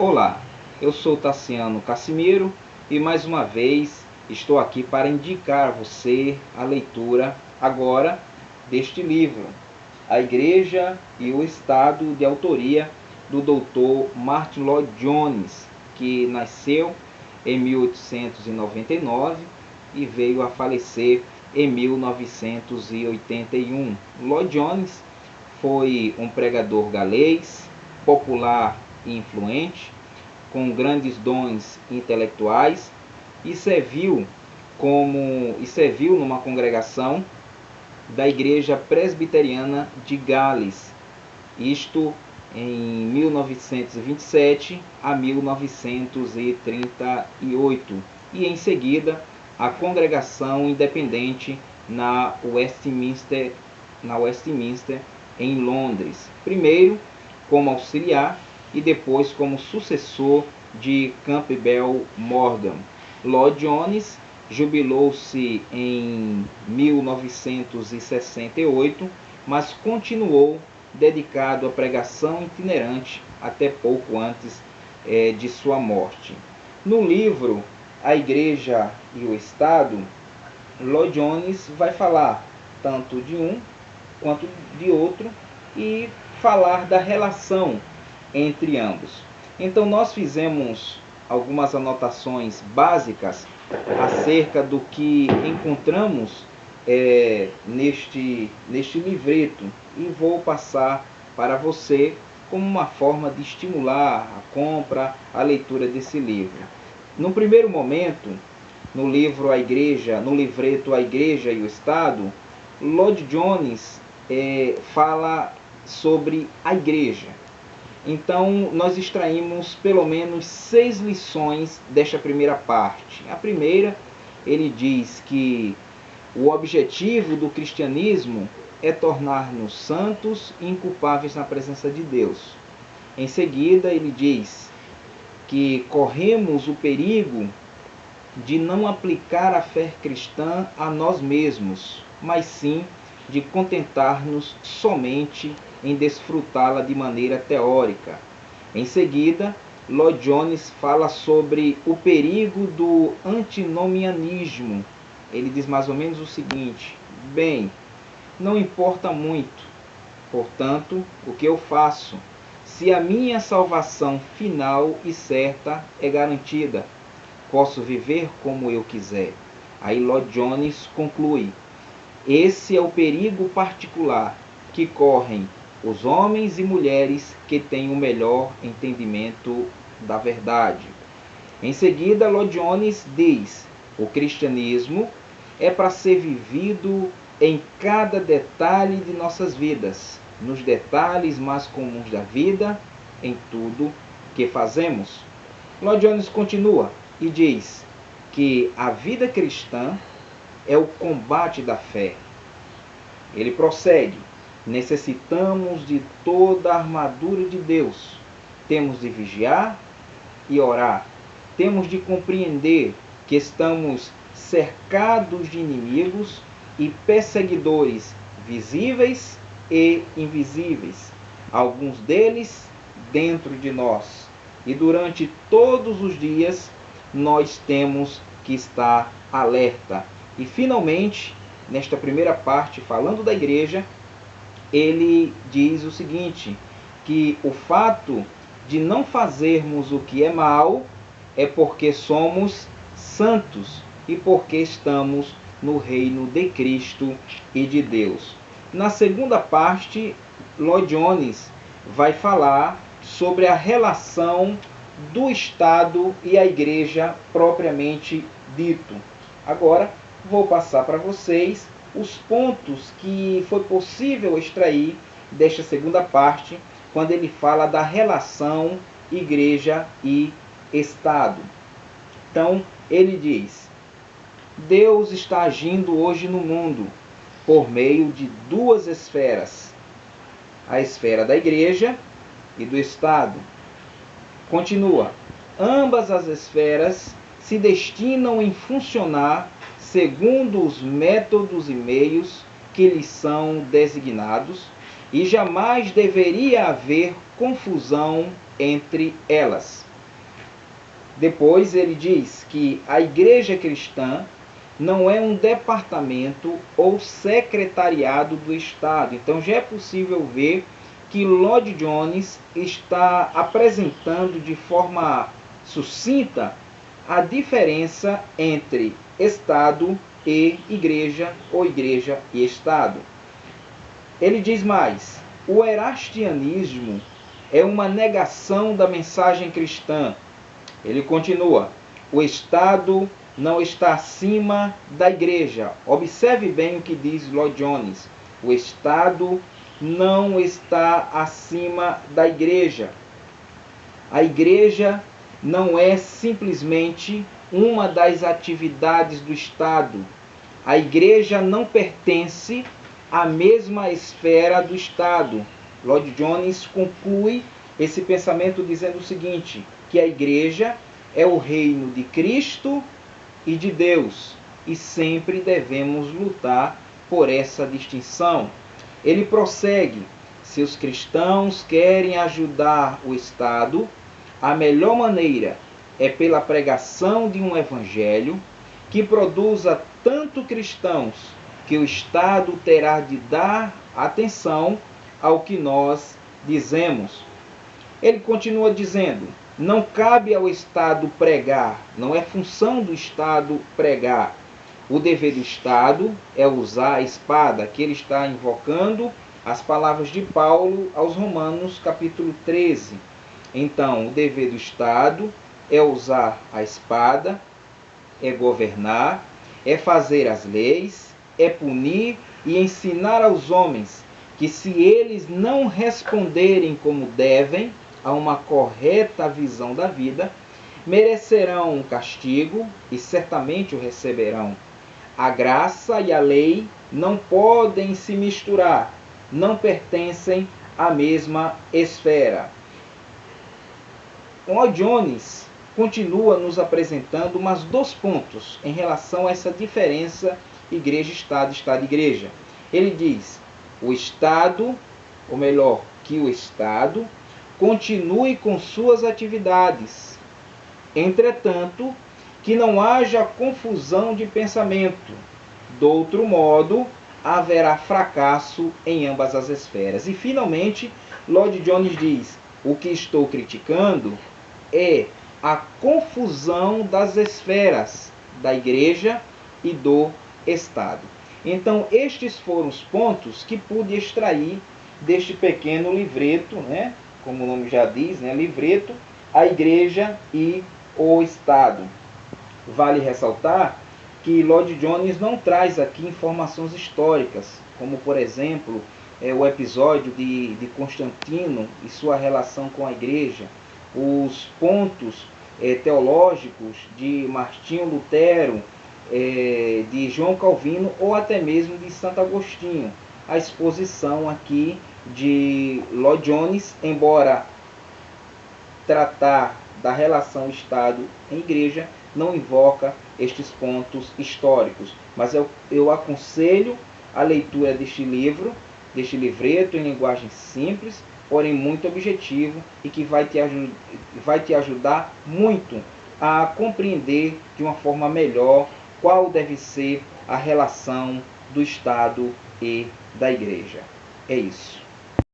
Olá, eu sou Tassiano Cassimiro e mais uma vez estou aqui para indicar a você a leitura agora deste livro, A Igreja e o Estado, de autoria do Dr. Martyn Lloyd-Jones, que nasceu em 1899 e veio a falecer em 1981. Lloyd-Jones foi um pregador galês, popular e influente, com grandes dons intelectuais, e serviu numa congregação da Igreja Presbiteriana de Gales, isto em 1927 a 1938, e em seguida a congregação independente na Westminster em Londres, primeiro como auxiliar e depois como sucessor de Campbell Morgan. Lloyd-Jones jubilou-se em 1968, mas continuou dedicado à pregação itinerante até pouco antes de sua morte. No livro A Igreja e o Estado, Lloyd-Jones vai falar tanto de um quanto de outro e falar da relação entre ambos. Então nós fizemos algumas anotações básicas acerca do que encontramos neste livreto, e vou passar para você como uma forma de estimular a compra, a leitura desse livro. No primeiro momento, no livreto A Igreja e o Estado, Lloyd-Jones fala sobre a igreja. Então nós extraímos pelo menos 6 lições desta primeira parte. A primeira, ele diz que o objetivo do cristianismo é tornar-nos santos e inculpáveis na presença de Deus. Em seguida, ele diz que corremos o perigo de não aplicar a fé cristã a nós mesmos, mas sim de contentar-nos somente em desfrutá-la de maneira teórica. Em seguida, Lloyd-Jones fala sobre o perigo do antinomianismo. Ele diz mais ou menos o seguinte: bem, não importa muito, portanto, o que eu faço, se a minha salvação final e certa é garantida, posso viver como eu quiser. Aí Lloyd-Jones conclui: esse é o perigo particular que correm os homens e mulheres que têm o melhor entendimento da verdade. Em seguida, Lloyd-Jones diz: o cristianismo é para ser vivido em cada detalhe de nossas vidas, nos detalhes mais comuns da vida, em tudo que fazemos. Lloyd-Jones continua e diz que a vida cristã é o combate da fé. Ele prossegue: necessitamos de toda a armadura de Deus. Temos de vigiar e orar. Temos de compreender que estamos cercados de inimigos e perseguidores visíveis e invisíveis, alguns deles dentro de nós. E durante todos os dias nós temos que estar alerta. E finalmente, nesta primeira parte, falando da igreja, ele diz o seguinte, que o fato de não fazermos o que é mal é porque somos santos e porque estamos no reino de Cristo e de Deus. Na segunda parte, Lloyd-Jones vai falar sobre a relação do Estado e a igreja propriamente dito. Agora, vou passar para vocês os pontos que foi possível extrair desta segunda parte, quando ele fala da relação igreja e Estado. Então, ele diz: Deus está agindo hoje no mundo por meio de 2 esferas, a esfera da igreja e do Estado. Continua: ambas as esferas se destinam em funcionar segundo os métodos e meios que lhes são designados, e jamais deveria haver confusão entre elas. Depois ele diz que a igreja cristã não é um departamento ou secretariado do Estado. Então já é possível ver que Lloyd Jones está apresentando de forma sucinta a diferença entre Estado e igreja, ou igreja e Estado. Ele diz mais: o erastianismo é uma negação da mensagem cristã. Ele continua: o Estado não está acima da igreja. Observe bem o que diz Lloyd Jones. O Estado não está acima da igreja. A igreja não é simplesmente uma das atividades do Estado. A igreja não pertence à mesma esfera do Estado. Lloyd Jones conclui esse pensamento dizendo o seguinte, que a igreja é o reino de Cristo e de Deus, e sempre devemos lutar por essa distinção. Ele prossegue: se os cristãos querem ajudar o Estado, a melhor maneira é pela pregação de um evangelho que produza tanto cristãos que o Estado terá de dar atenção ao que nós dizemos. Ele continua dizendo: não cabe ao Estado pregar, não é função do Estado pregar. O dever do Estado é usar a espada, que ele está invocando as palavras de Paulo aos Romanos, capítulo 13. Então, o dever do Estado é usar a espada, é governar, é fazer as leis, é punir e ensinar aos homens que, se eles não responderem como devem a uma correta visão da vida, merecerão um castigo e certamente o receberão. A graça e a lei não podem se misturar, não pertencem à mesma esfera. Lloyd Jones continua nos apresentando mais 2 pontos em relação a essa diferença igreja-estado, estado-igreja. Ele diz: o Estado, ou melhor, que o Estado continue com suas atividades. Entretanto, que não haja confusão de pensamento. Do outro modo, haverá fracasso em ambas as esferas. E, finalmente, Lloyd Jones diz: o que estou criticando é a confusão das esferas da igreja e do Estado. Então, estes foram os pontos que pude extrair deste pequeno livreto, né? Como o nome já diz, né? Livreto, a igreja e o Estado. Vale ressaltar que Lloyd Jones não traz aqui informações históricas, como, por exemplo, o episódio de Constantino e sua relação com a igreja, os pontos teológicos de Martinho Lutero, de João Calvino ou até mesmo de Santo Agostinho. A exposição aqui de Lloyd Jones, embora tratar da relação Estado e Igreja, não invoca estes pontos históricos. Mas eu aconselho a leitura deste livro, deste livreto em linguagem simples, porém muito objetivo, e que vai te ajudar muito a compreender de uma forma melhor qual deve ser a relação do Estado e da Igreja. É isso.